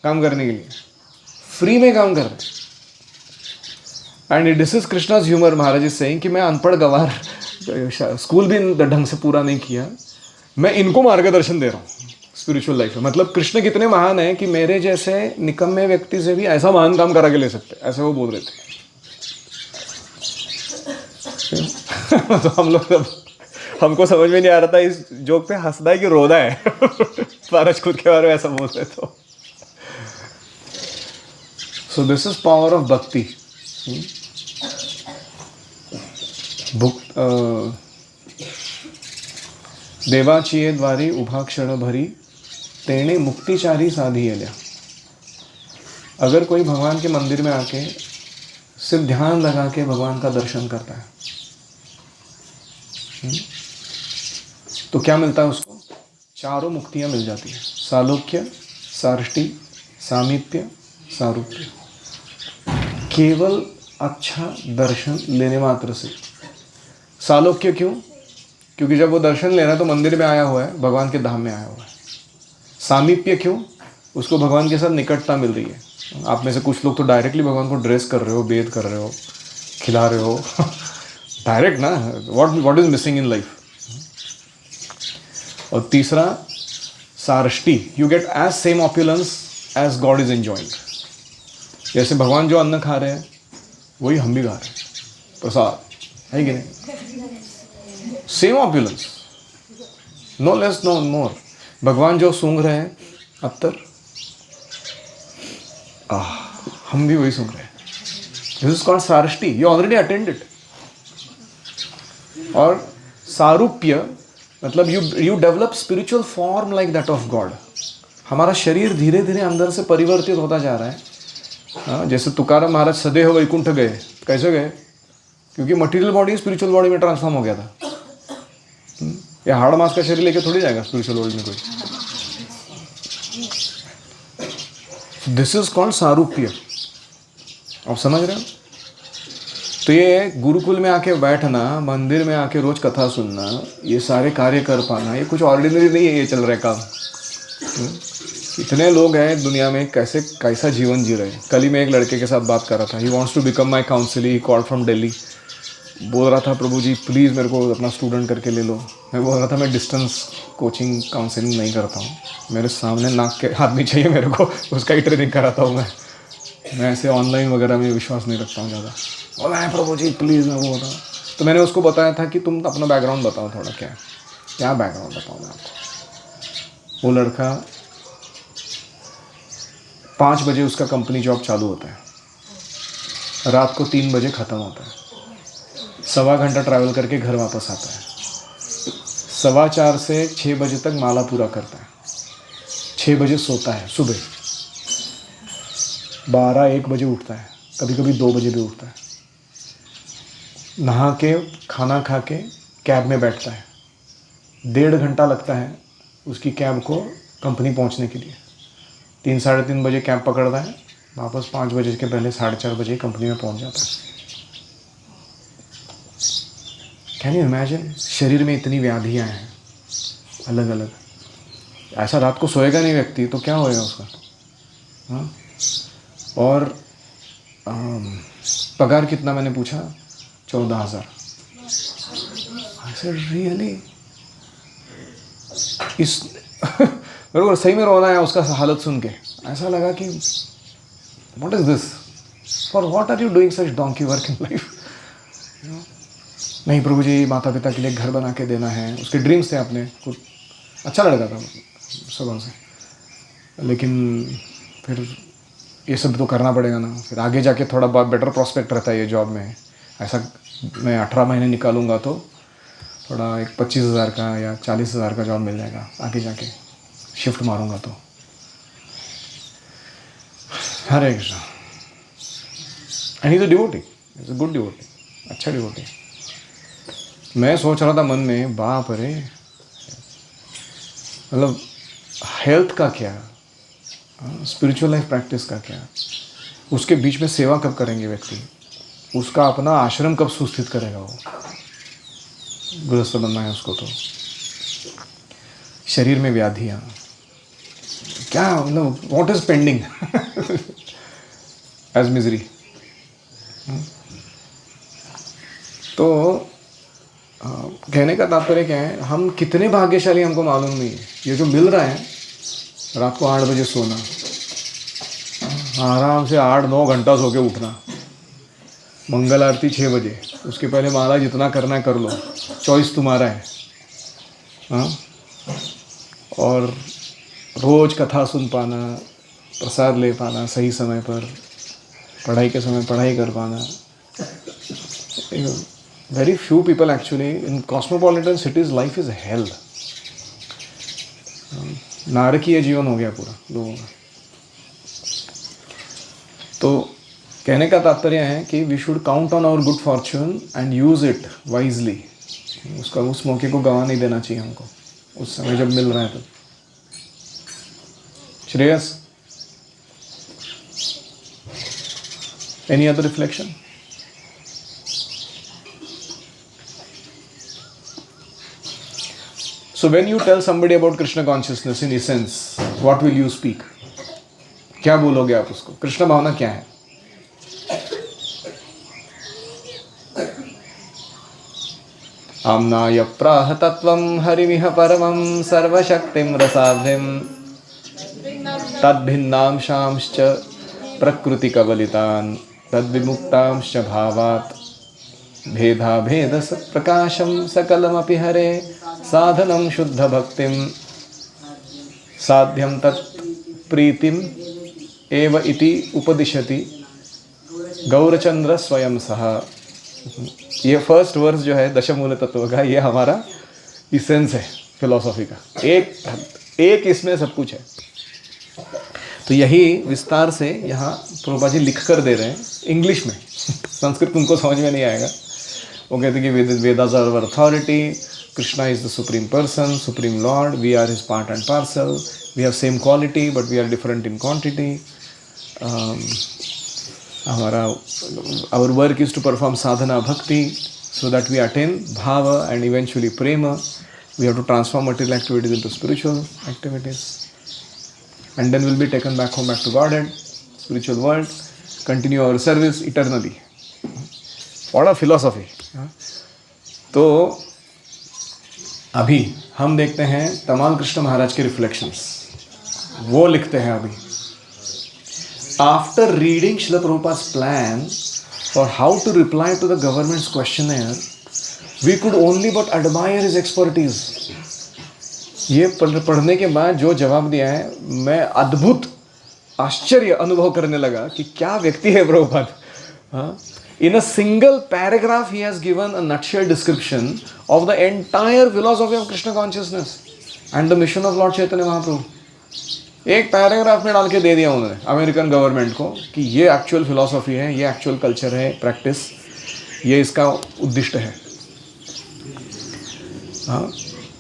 काम करने के लिए, फ्री में काम कर रहे। And this is Krishna's humour. Maharaj is saying कि मैं अनपढ़ गवार, स्कूल भी ढंग से पूरा नहीं किया, मैं इनको मार्गदर्शन दे रहा हूँ स्पिरिचुअल लाइफ में। मतलब कृष्ण कितने महान है कि मेरे जैसे निकम्मे व्यक्ति से भी ऐसा महान काम करा के ले सकते, ऐसे वो बोल रहे थे। तो हम लोग सब, हमको समझ में नहीं आ रहा था इस जोक पे हंसना है कि रोना है। महाराज खुद के बारे में ऐसा बोल रहे तो। So this is power of भक्ति। देवाचिये द्वारी उभा क्षण भरी, तेने मुक्तिचारी साधियल्या। अगर कोई भगवान के मंदिर में आके सिर्फ ध्यान लगा के भगवान का दर्शन करता है तो क्या मिलता है उसको? चारों मुक्तियां मिल जाती है, सालोक्य, सार्ष्टि, सामीप्य, सारूप्य। केवल अच्छा दर्शन लेने मात्र से सालोक्य क्यों? क्योंकि जब वो दर्शन ले रहा है तो मंदिर में आया हुआ है, भगवान के धाम में आया हुआ है। सामीप्य क्यों? उसको भगवान के साथ निकटता मिल रही है। आप में से कुछ लोग तो डायरेक्टली भगवान को ड्रेस कर रहे हो, बेद कर रहे हो, खिला रहे हो डायरेक्ट ना। What is missing in life? और तीसरा Sarshti, you get as same opulence as God is enjoying. जैसे भगवान जो अन्न खा रहे हैं वही हम भी खा रहे हैं, प्रसाद है कि नहीं? Same opulence, no less no मोर। भगवान जो सूंघ रहे हैं अत्तर, हम भी वही सूंघ रहे हैं। This is called Sarshti, you already attended. और सारूप्य मतलब you develop spiritual form like that of God. हमारा शरीर धीरे धीरे अंदर से परिवर्तित होता जा रहा है। जैसे तुकाराम महाराज सदैव वैकुंठ गए, कैसे गए? क्योंकि मटेरियल बॉडी स्पिरिचुअल बॉडी में ट्रांसफॉर्म हो गया था। या हाड़ मास का शरीर लेके थोड़ी जाएगा स्पिरिचुअल वर्ल्ड में कोई। This is called Sarupya. आप समझ रहे हो? तो ये गुरुकुल में आके बैठना, मंदिर में आके रोज कथा सुनना, ये सारे कार्य कर पाना, ये कुछ ऑर्डिनरी नहीं है। ये चल रहा है काम। इतने लोग हैं दुनिया में, कैसा जीवन जी रहे हैं। कल ही मैं एक लड़के के साथ बात कर रहा था। He wants to become my counsellor. He called from Delhi, बोल रहा था प्रभु जी प्लीज़ मेरे को अपना स्टूडेंट करके ले लो। मैं बोल रहा था मैं डिस्टेंस कोचिंग काउंसलिंग नहीं करता हूँ, मेरे सामने नाक के आदमी चाहिए मेरे को, उसका ही ट्रेनिंग कराता हूँ मैं ऐसे ऑनलाइन वगैरह में विश्वास नहीं रखता हूँ ज़्यादा। बोला है प्रभु जी प्लीज़, मैं वो बताऊँ। तो मैंने उसको बताया था कि तुम अपना बैकग्राउंड बताओ थोड़ा, क्या बैकग्राउंड बताओ मैं आपको। वो लड़का 5 बजे उसका कंपनी जॉब चालू होता है, रात को 3 बजे ख़त्म होता है, 1.25 घंटा ट्रैवल करके घर वापस आता है, 4:15 से 6 बजे तक माला पूरा करता है, 6 बजे सोता है, सुबह 12-1 बजे उठता है, कभी कभी 2 बजे भी उठता है, नहा के खाना खा के कैब में बैठता है, 1.5 घंटा लगता है उसकी कैब को कंपनी पहुंचने के लिए। 3-3:30 बजे कैब पकड़ता है, वापस 5 बजे के पहले 4:30 बजे कंपनी में पहुंच जाता है। Can you imagine? शरीर में इतनी व्याधियाँ हैं अलग अलग। ऐसा रात को सोएगा नहीं व्यक्ति तो क्या होएगा उसका? हाँ? और पगार कितना मैंने पूछा? 14,000। रियली? इस मेरे को सही में रोना है उसका हालत सुन के। ऐसा लगा कि what is this, for what are you doing such donkey work in life? नहीं प्रभु जी माता पिता के लिए घर बना के देना है, उसके ड्रीम्स थे अपने। कुछ अच्छा लड़का था सुबह से, लेकिन फिर ये सब तो करना पड़ेगा ना। फिर आगे जाके थोड़ा बहुत बेटर प्रॉस्पेक्ट रहता है ये जॉब में। ऐसा मैं 18 महीने निकालूंगा तो थोड़ा एक 25,000 का या 40,000 का जॉब मिल जाएगा आगे जाके, शिफ्ट मारूंगा तो। Hare Krishna. And he is a devotee, is a good devotee, अच्छा डिवोटी। मैं सोच रहा था मन में, बाप रे, मतलब हेल्थ का क्या, स्पिरिचुअल लाइफ प्रैक्टिस का क्या, उसके बीच में सेवा कब करेंगे व्यक्ति, उसका अपना आश्रम कब सुस्थित करेगा, वो गृहस्थ बनना है उसको तो। शरीर में व्याधियाँ क्या, मतलब what is pending as misery. तो कहने का तात्पर्य क्या है, हम कितने भाग्यशाली हमको मालूम नहीं है। ये जो मिल रहा है, रात को 8 बजे सोना, आराम से 8-9 घंटा सो के उठना, मंगल आरती 6 बजे, उसके पहले माला जितना करना है कर लो, चॉइस तुम्हारा है। हाँ, और रोज कथा सुन पाना, प्रसाद ले पाना सही समय पर, पढ़ाई के समय पढ़ाई कर पाना। Very few people actually in cosmopolitan cities life is hell. नारकीय जीवन हो गया पूरा लोगों का। तो कहने का तात्पर्य है कि we should count on our good fortune and use it wisely. उसका उस मौके को गंवा नहीं देना चाहिए हमको, उस समय जब मिल रहा है। तो Shreyas, any other reflection? So when you tell somebody about Krishna consciousness in essence, what will you speak? क्या बोलोगे आप उसको? कृष्ण भावना क्या है? आम्नाय प्राह तत्वं हरिमिह परमं सर्वशक्तिं रसाभ्यं तद्भिन्नांशांश्च प्रकृतिकवलितान् तद्विमुक्तांश्च भावात् भेदा भेद प्रकाशं सकलमपि हरे साधनं शुद्ध भक्तिं साध्यं तत् प्रीतिम एव इति उपदिशति गौरचंद्र स्वयं सह। ये फर्स्ट वर्स जो है दशमूल तत्व का, ये हमारा इसेंस है फिलॉसफी का। एक इसमें सब कुछ है। तो यही विस्तार से यहाँ प्रभुपाद जी लिख कर दे रहे हैं इंग्लिश में। संस्कृत उनको समझ में नहीं आएगा। वो कहते हैं कि Vedas are our authority, Krishna is the supreme person, supreme Lord, we are his part and parcel, we have same quality but we are different in quantity. हमारा our work is to perform sadhana bhakti so that we attain bhava and eventually prema. We have to transform material activities into spiritual activities, and then we'll be taken back home, back to Godhead, spiritual world, continue our service eternally. What a philosophy! तो अभी हम देखते हैं तमाल कृष्ण महाराज के reflections. वो लिखते हैं अभी, after reading Srila Prabhupada's plan for how to reply to the government's questionnaire, we could only but admire his expertise. ये पढ़ने के बाद जो जवाब दिया है, मैं अद्भुत आश्चर्य अनुभव करने लगा कि क्या व्यक्ति है Prabhupada. In a single paragraph he has given a nutshell description of the entire philosophy of Krishna consciousness and the mission of Lord Chaitanya Mahaprabhu. एक पैराग्राफ में डाल के दे दिया उन्होंने अमेरिकन गवर्नमेंट को कि ये एक्चुअल फिलॉसफी है, ये एक्चुअल कल्चर है, प्रैक्टिस, ये इसका उद्दिष्ट है।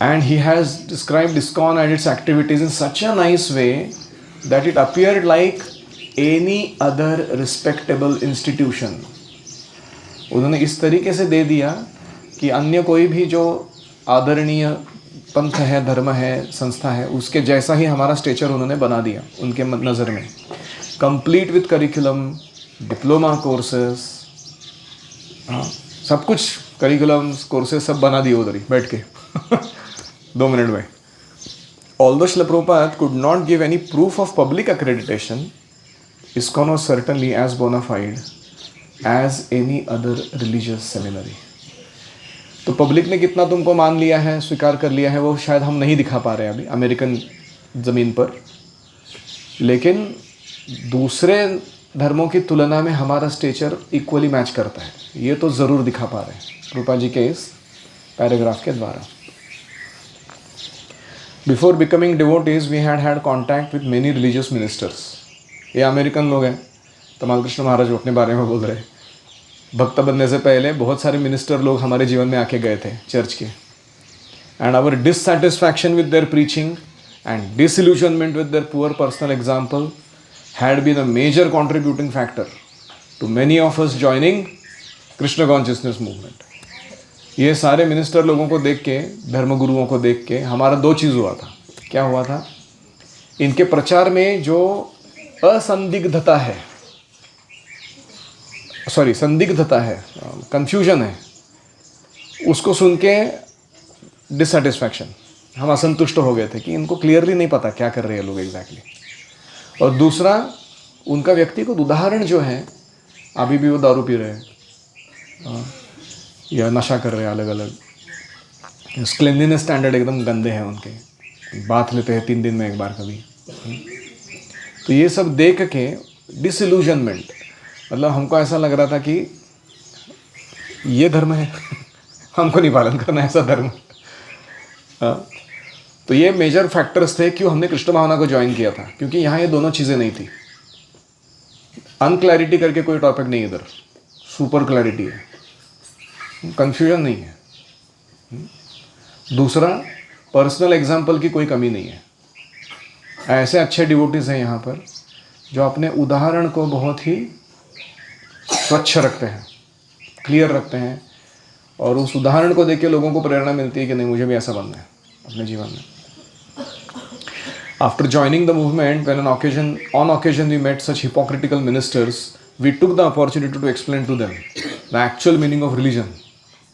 And he has described ISKCON and it's activities in such a nice way that it appeared like any other respectable institution. उन्होंने इस तरीके से दे दिया कि अन्य कोई भी जो आदरणीय पंथ है, धर्म है, संस्था है, उसके जैसा ही हमारा स्टेचर उन्होंने बना दिया उनके नज़र में। Complete with curriculum, diploma courses, सब कुछ करिकुलम कोर्सेस सब बना दिए उधर ही बैठ के 2 मिनट में। Although Srila Prabhupada could not give any proof of public accreditation, ISKCON was certainly as bona fide as any other religious seminary. तो पब्लिक ने कितना तुमको मान लिया है, स्वीकार कर लिया है, वो शायद हम नहीं दिखा पा रहे हैं अभी अमेरिकन ज़मीन पर, लेकिन दूसरे धर्मों की तुलना में हमारा स्टेचर इक्वली मैच करता है, ये तो ज़रूर दिखा पा रहे हैं रूपा जी के इस पैराग्राफ के द्वारा। Before becoming devotees we had contact with many religious ministers. ये अमेरिकन लोग हैं, तमाल कृष्ण महाराज अपने बारे में बोल रहे हैं। भक्त बनने से पहले बहुत सारे मिनिस्टर लोग हमारे जीवन में आके गए थे चर्च के, and our dissatisfaction with their preaching and disillusionment with their poor personal example had been a major contributing factor to many of us joining Krishna consciousness movement. ये सारे मिनिस्टर लोगों को देख के, धर्मगुरुओं को देख के हमारा 2 चीज़ हुआ था। क्या हुआ था? इनके प्रचार में जो असंदिग्धता है, संदिग्धता है, कंफ्यूजन है, उसको सुन के डिससेटिस्फैक्शन, हम असंतुष्ट हो गए थे कि इनको क्लियरली नहीं पता क्या कर रहे हैं लोग एग्जैक्टली। और दूसरा, उनका व्यक्तिगत उदाहरण जो है, अभी भी वो दारू पी रहे हैं या नशा कर रहे हैं अलग अलग, क्लीनलीनेस स्टैंडर्ड एकदम गंदे हैं उनके, बात लेते हैं 3 दिन में एक बार कभी। तो ये सब देख के डिसइल्यूजनमेंट, मतलब हमको ऐसा लग रहा था कि ये धर्म है हमको नहीं पालन करना ऐसा धर्म। तो ये मेजर फैक्टर्स थे क्यों हमने कृष्ण भावना को ज्वाइन किया था, क्योंकि यहाँ ये दोनों चीज़ें नहीं थी। अनक्लैरिटी करके कोई टॉपिक नहीं, इधर सुपर क्लैरिटी है, कंफ्यूजन नहीं है। दूसरा, पर्सनल एग्जाम्पल की कोई कमी नहीं है। ऐसे अच्छे डिवोटीज हैं यहाँ पर जो अपने उदाहरण को बहुत ही स्वच्छ रखते हैं, क्लियर रखते हैं, और उस उदाहरण को देख के लोगों को प्रेरणा मिलती है कि नहीं, मुझे भी ऐसा बनना है। अपने जीवन में. After joining the movement, when on occasion we met such hypocritical ministers, we took the opportunity to explain to them the actual meaning of religion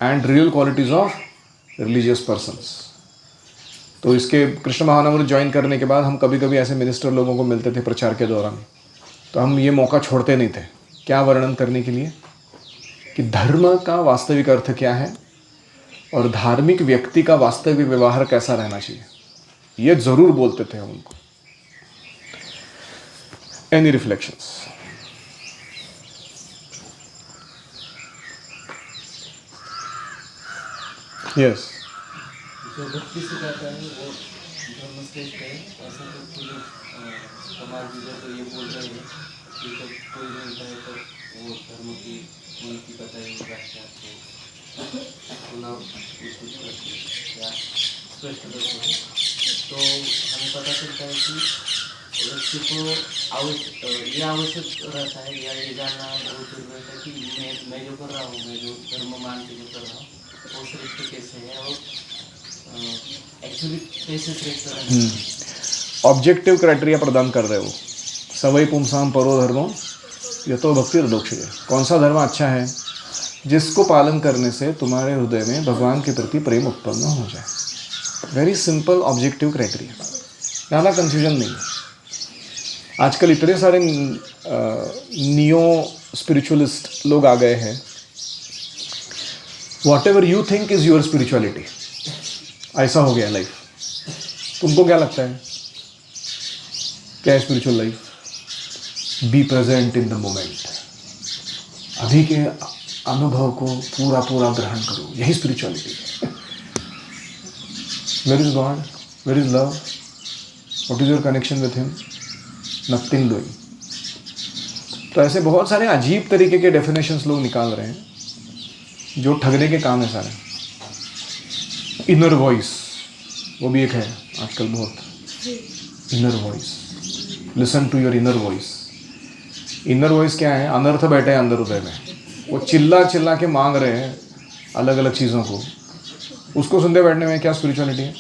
and real qualities of religious persons. तो इसके Krishna महानवर join करने के बाद हम कभी कभी ऐसे minister लोगों को मिलते थे प्रचार के दौरान, तो हम ये मौका छोड़ते नहीं थे. क्या वर्णन करने के लिए कि धर्म का वास्तविक अर्थ क्या है और धार्मिक व्यक्ति का वास्तविक व्यवहार कैसा रहना चाहिए, ये जरूर बोलते थे हम उनको. Any reflections? यस. जो भक्ति से जाता है वो धर्मश्रेष्ठ है. ऐसा तो जो समाज में तो ये बोल रहे हैं कि जब कोई मिलता है तो वो धर्म की उनकी बताई व्याख्या पुनः या स्पष्ट करते हैं. तो हमें पता चलता है कि व्यक्ति को ये आवश्यक रहता है या ये जानना बहुत जरूरी रहता है कि मैं जो कर रहा हूँ, मैं जो धर्म मान के जो कर रहा हूँ वो श्रेष्ठ कैसे है और एक्चुअली कैसे श्रेष्ठ है. ऑब्जेक्टिव क्राइटेरिया प्रदान कर रहे हो. सवै पुंसाम परो धर्मो यतो भक्ति दोक्षित. कौन सा धर्म अच्छा है? जिसको पालन करने से तुम्हारे हृदय में भगवान के प्रति प्रेम उत्पन्न हो जाए. वेरी सिंपल ऑब्जेक्टिव क्राइटेरिया, ज़्यादा कंफ्यूजन नहीं. आजकल इतने सारे नियो स्पिरिचुअलिस्ट लोग आ गए हैं. What ever you think is your spirituality, ऐसा हो गया लाइफ. तुमको क्या लगता है क्या है spiritual life? Be present in the moment. अभी के अनुभव को पूरा पूरा ग्रहण करो, यही स्पिरिचुअलिटी है. Where is God? Where is love? What is your connection with him? Nothing doing. तो ऐसे बहुत सारे अजीब तरीके के डेफिनेशंस लोग निकाल रहे हैं जो ठगने के काम है सारे. इनर वॉइस, वो भी एक है आजकल बहुत. Inner voice, listen to your inner voice. Inner voice क्या है? अनर्थ बैठे हैं अंदर हृदय में, वो चिल्ला चिल्ला के मांग रहे हैं अलग अलग चीज़ों को. उसको सुनते बैठने में क्या स्पिरिचुअलिटी है?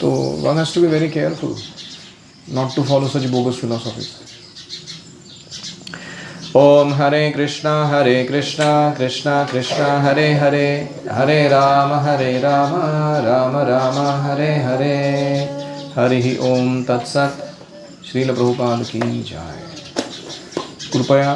तो one has to be very careful not to follow such bogus philosophies. Om Hare Krishna Krishna Krishna Hare Hare, Hare Ram Ram Ram Hare Hare. Hari Om तत्सत. श्रील प्रभुपाद की जय. कृपया